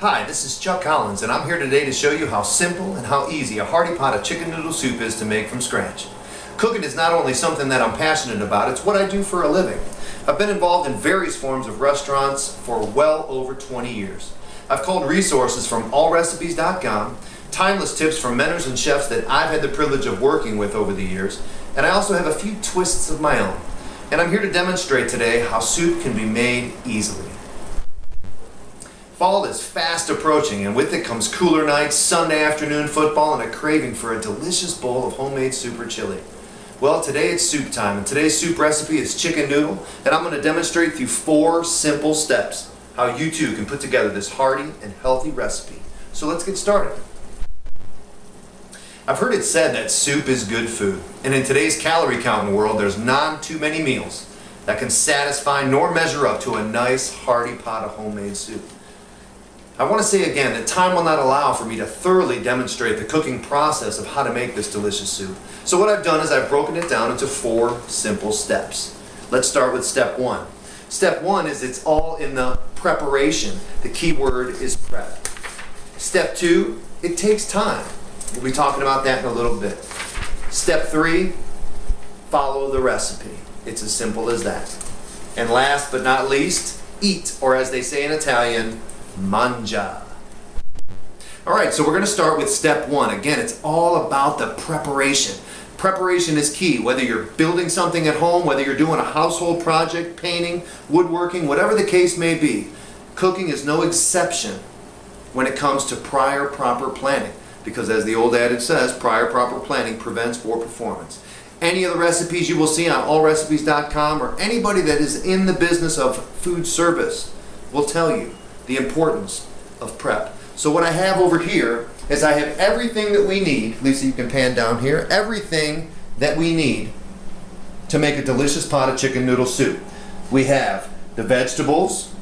Hi, this is Chuck Collins, and I'm here today to show you how simple and how easy a hearty pot of chicken noodle soup is to make from scratch. Cooking is not only something that I'm passionate about, it's what I do for a living. I've been involved in various forms of restaurants for well over 20 years. I've culled resources from allrecipes.com, timeless tips from mentors and chefs that I've had the privilege of working with over the years, and I also have a few twists of my own. And I'm here to demonstrate today how soup can be made easily. Fall is fast approaching, and with it comes cooler nights, Sunday afternoon football, and a craving for a delicious bowl of homemade soup or chili. Well, today it's soup time, and today's soup recipe is chicken noodle, and I'm going to demonstrate through 4 simple steps how you too can put together this hearty and healthy recipe. So let's get started. I've heard it said that soup is good food, and in today's calorie counting world, there's not too many meals that can satisfy nor measure up to a nice hearty pot of homemade soup. I want to say again that time will not allow for me to thoroughly demonstrate the cooking process of how to make this delicious soup. So what I've done is I've broken it down into 4 simple steps. Let's start with step 1. Step 1 is it's all in the preparation. The key word is prep. Step 2, it takes time. We'll be talking about that in a little bit. Step 3, follow the recipe. It's as simple as that. And last but not least, eat, or as they say in Italian, mangia. Alright, so we're going to start with step 1. Again, it's all about the preparation. Preparation is key, whether you're building something at home, whether you're doing a household project, painting, woodworking, whatever the case may be. Cooking is no exception when it comes to prior proper planning, because as the old adage says, prior proper planning prevents poor performance. Any of the recipes you will see on allrecipes.com or anybody that is in the business of food service will tell you the importance of prep. So what I have over here is I have everything that we need. Lisa, you can pan down here. Everything that we need to make a delicious pot of chicken noodle soup. We have the vegetables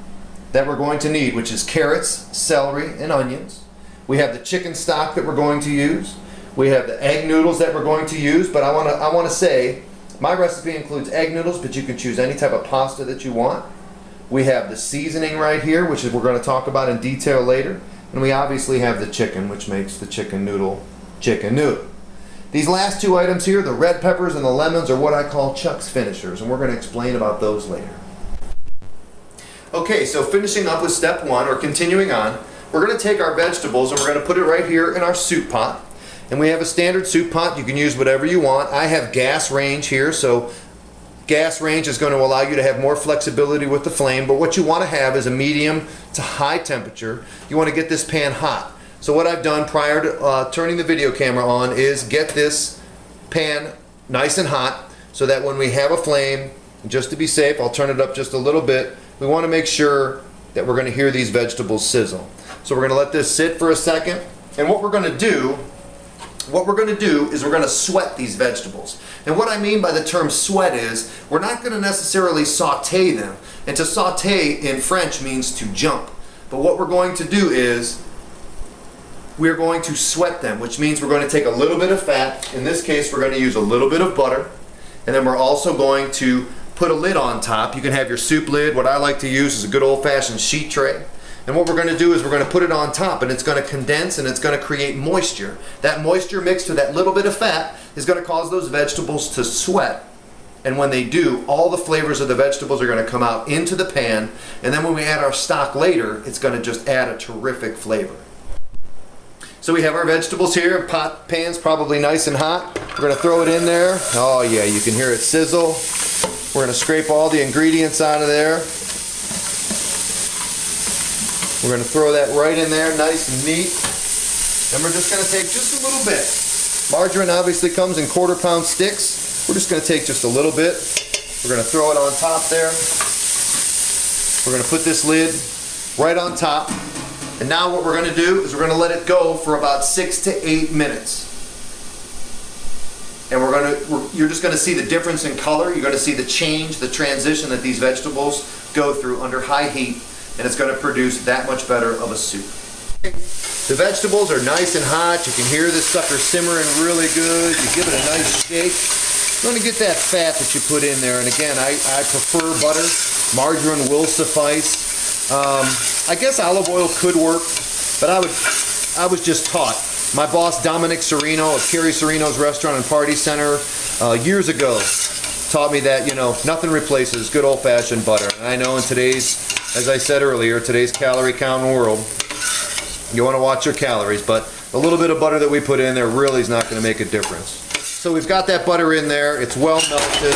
that we're going to need, which is carrots, celery, and onions. We have the chicken stock that we're going to use. We have the egg noodles that we're going to use, but I want to say my recipe includes egg noodles, but you can choose any type of pasta that you want. We have the seasoning right here, which is we're going to talk about in detail later. And we obviously have the chicken, which makes the chicken noodle chicken noodle. These last 2 items here, the red peppers and the lemons, are what I call Chuck's finishers, and we're going to explain about those later. Okay, so finishing up with step 1, or continuing on, we're going to take our vegetables and we're going to put it right here in our soup pot. And we have a standard soup pot. You can use whatever you want. I have gas range here, so gas range is going to allow you to have more flexibility with the flame, but what you want to have is a medium to high temperature. You want to get this pan hot. So what I've done prior to turning the video camera on is get this pan nice and hot so that when we have a flame, just to be safe, I'll turn it up just a little bit. We want to make sure that we're going to hear these vegetables sizzle. So we're going to let this sit for a second, and what we're going to do is we're going to sweat these vegetables. And what I mean by the term sweat is we're not going to necessarily saute them. And to saute in French means to jump. But what we're going to do is we're going to sweat them, which means we're going to take a little bit of fat. In this case, we're going to use a little bit of butter. And then we're also going to put a lid on top. You can have your soup lid. What I like to use is a good old-fashioned sheet tray. And what we're going to do is we're going to put it on top, and it's going to condense and it's going to create moisture. That moisture mixed with that little bit of fat is going to cause those vegetables to sweat. And when they do, all the flavors of the vegetables are going to come out into the pan, and then when we add our stock later, it's going to just add a terrific flavor. So we have our vegetables here. Pan's probably nice and hot. We're going to throw it in there. Oh yeah, you can hear it sizzle. We're going to scrape all the ingredients out of there. We're going to throw that right in there, nice and neat. And we're just going to take just a little bit. Margarine obviously comes in quarter-pound sticks. We're just going to take just a little bit. We're going to throw it on top there. We're going to put this lid right on top. And now what we're going to do is we're going to let it go for about 6 to 8 minutes. And you're just going to see the difference in color. You're going to see the change, the transition that these vegetables go through under high heat. And it's going to produce that much better of a soup. The vegetables are nice and hot. You can hear this sucker simmering really good. You give it a nice shake. You're going to get that fat that you put in there. And again, I prefer butter. Margarine will suffice. I guess olive oil could work. But I was just taught. My boss, Dominic Serino of Carrie Serino's Restaurant and Party Center, years ago, taught me that, you know, nothing replaces good old-fashioned butter. And I know in today's, as I said earlier, today's calorie counting world, you want to watch your calories, but a little bit of butter that we put in there really is not going to make a difference. So we've got that butter in there. It's well melted.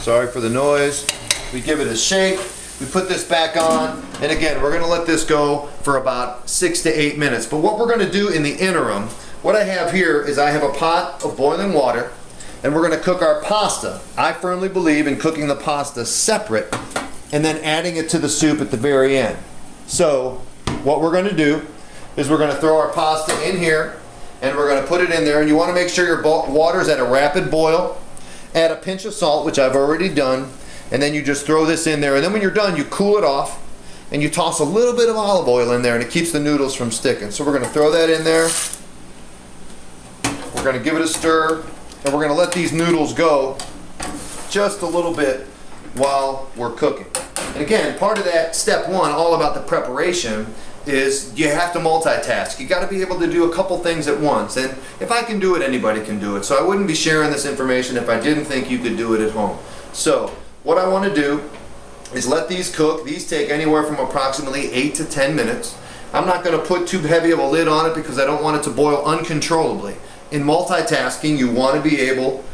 Sorry for the noise. We give it a shake. We put this back on, and again, we're going to let this go for about 6 to 8 minutes. But what we're going to do in the interim, what I have here is I have a pot of boiling water, and we're going to cook our pasta. I firmly believe in cooking the pasta separate and then adding it to the soup at the very end. So what we're going to do is we're going to throw our pasta in here, and we're going to put it in there, and you want to make sure your water is at a rapid boil. Add a pinch of salt, which I've already done, and then you just throw this in there, and then when you're done, you cool it off, and you toss a little bit of olive oil in there, and it keeps the noodles from sticking. So we're going to throw that in there. We're going to give it a stir, and we're going to let these noodles go just a little bit while we're cooking. And again, part of that step one, all about the preparation, is you have to multitask. You got to be able to do a couple things at once, and if I can do it, anybody can do it. So I wouldn't be sharing this information if I didn't think you could do it at home. So what I want to do is let these cook. These take anywhere from approximately 8 to 10 minutes. I'm not going to put too heavy of a lid on it because I don't want it to boil uncontrollably. In multitasking, you want to be able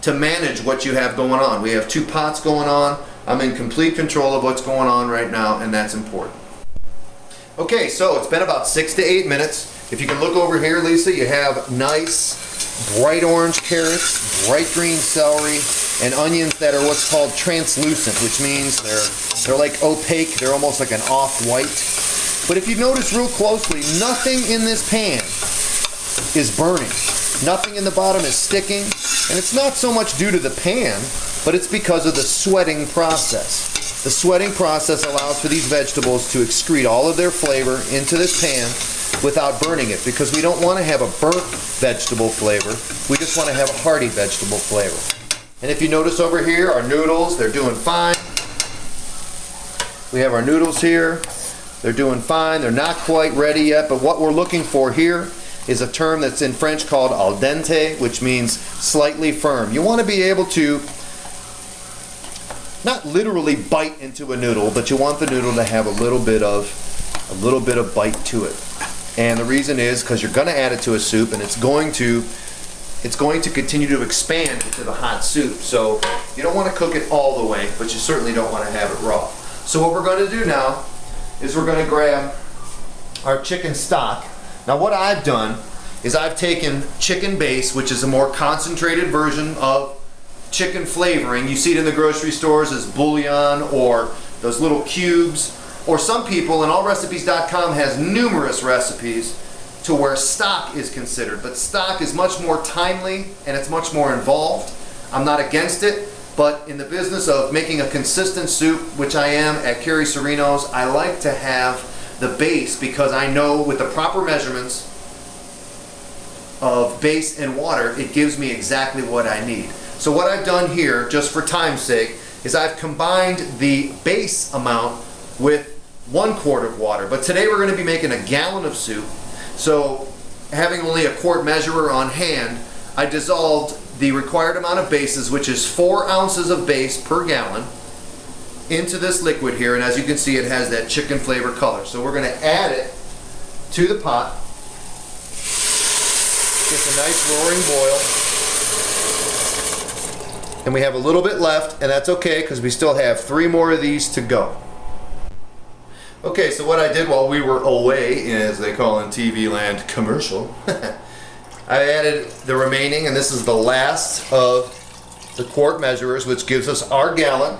to manage what you have going on. We have 2 pots going on. I'm in complete control of what's going on right now, and that's important. Okay, so it's been about 6 to 8 minutes. If you can look over here, Lisa, you have nice bright orange carrots, bright green celery, and onions that are what's called translucent, which means they're like opaque. They're almost like an off-white. But if you notice real closely, nothing in this pan is burning. Nothing in the bottom is sticking. And it's not so much due to the pan, but it's because of the sweating process. The sweating process allows for these vegetables to excrete all of their flavor into this pan without burning it, because we don't want to have a burnt vegetable flavor. We just want to have a hearty vegetable flavor. And if you notice over here, our noodles, they're doing fine. We have our noodles here. They're doing fine. They're not quite ready yet, but what we're looking for here is a term that's in French called al dente, which means slightly firm. You want to be able to not literally bite into a noodle, but you want the noodle to have a little bit of bite to it. And the reason is because you're going to add it to a soup, and it's going to continue to expand into the hot soup. So you don't want to cook it all the way, but you certainly don't want to have it raw. So what we're going to do now is we're going to grab our chicken stock. Now what I've done is I've taken chicken base, which is a more concentrated version of chicken flavoring. You see it in the grocery stores as bouillon or those little cubes. Or some people, and allrecipes.com has numerous recipes to where stock is considered. But stock is much more timely and it's much more involved. I'm not against it, but in the business of making a consistent soup, which I am at Carrie Serino's, I like to have the base because I know with the proper measurements of base and water, it gives me exactly what I need. So what I've done here, just for time's sake, is I've combined the base amount with 1 quart of water. But today we're going to be making a gallon of soup. So having only a quart measurer on hand, I dissolved the required amount of bases, which is 4 ounces of base per gallon, into this liquid here. And as you can see, it has that chicken flavor color. So we're going to add it to the pot. Get a nice roaring boil. And we have a little bit left, and that's okay because we still have 3 more of these to go. Okay, so what I did while we were away, as they call in TV land, commercial, I added the remaining, and this is the last of the quart measurers, which gives us our gallon.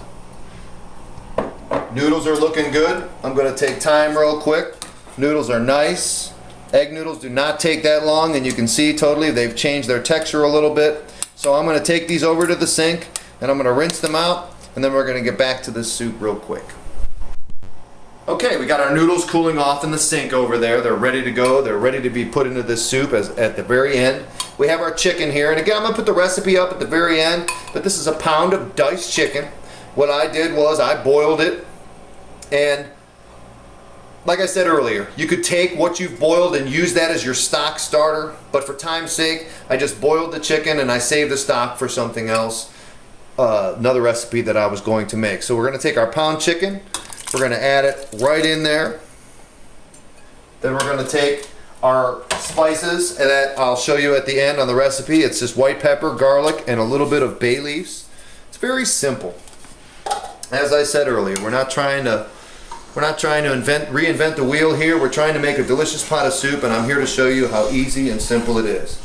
Noodles are looking good. I'm going to take time real quick. Noodles are nice. Egg noodles do not take that long, and you can see totally they've changed their texture a little bit. So I'm going to take these over to the sink, and I'm going to rinse them out, and then we're going to get back to this soup real quick. Okay, we got our noodles cooling off in the sink over there. They're ready to go. They're ready to be put into this soup at the very end. We have our chicken here, and again, I'm going to put the recipe up at the very end, but this is a pound of diced chicken. What I did was I boiled it, and like I said earlier, you could take what you've boiled and use that as your stock starter, but for time's sake, I just boiled the chicken and I saved the stock for something else, another recipe that I was going to make. So we're gonna take our pound chicken, we're gonna add it right in there. Then we're gonna take our spices that I'll show you at the end on the recipe. It's just white pepper, garlic, and a little bit of bay leaves. It's very simple. As I said earlier, we're not trying to reinvent the wheel here. We're trying to make a delicious pot of soup, and I'm here to show you how easy and simple it is.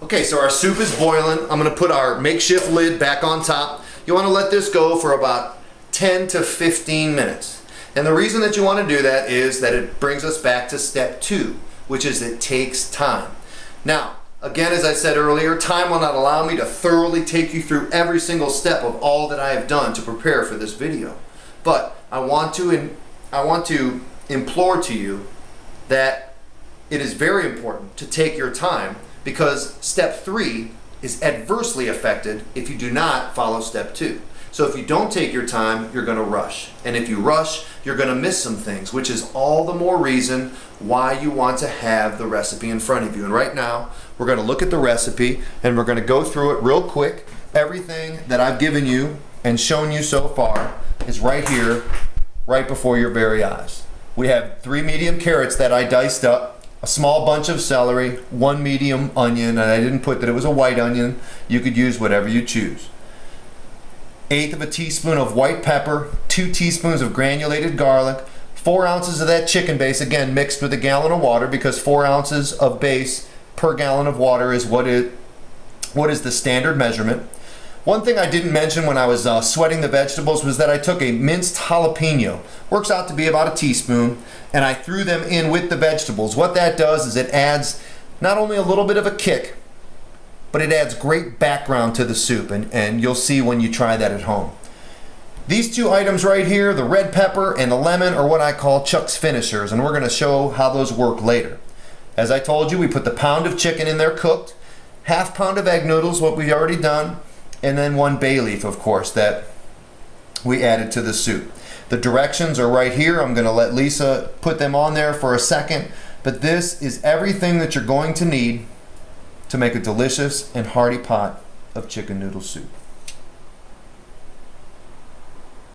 Okay, so our soup is boiling. I'm gonna put our makeshift lid back on top. You wanna let this go for about 10 to 15 minutes. And the reason that you wanna do that is that it brings us back to step 2, which is it takes time. Now, again, as I said earlier, time will not allow me to thoroughly take you through every single step of all that I have done to prepare for this video. But I want to implore to you that it is very important to take your time, because step 3 is adversely affected if you do not follow step 2. So if you don't take your time, you're going to rush. And if you rush, you're going to miss some things, which is all the more reason why you want to have the recipe in front of you. And right now, we're going to look at the recipe and we're going to go through it real quick. Everything that I've given you and shown you so far is right here, right before your very eyes. We have 3 medium carrots that I diced up, a small bunch of celery, 1 medium onion, and I didn't put that it was a white onion. You could use whatever you choose. 1/8 of a teaspoon of white pepper, 2 teaspoons of granulated garlic, 4 ounces of that chicken base, again mixed with a gallon of water, because 4 ounces of base per gallon of water is what is the standard measurement. One thing I didn't mention when I was sweating the vegetables was that I took a minced jalapeno, works out to be about a teaspoon, and I threw them in with the vegetables. What that does is it adds not only a little bit of a kick, but it adds great background to the soup, and you'll see when you try that at home. These 2 items right here, the red pepper and the lemon, are what I call Chuck's finishers, and we're going to show how those work later. As I told you, we put the pound of chicken in there cooked, 1/2 pound of egg noodles, what we've already done, and then 1 bay leaf, of course, that we added to the soup. The directions are right here. I'm going to let Lisa put them on there for a second, but this is everything that you're going to need to make a delicious and hearty pot of chicken noodle soup.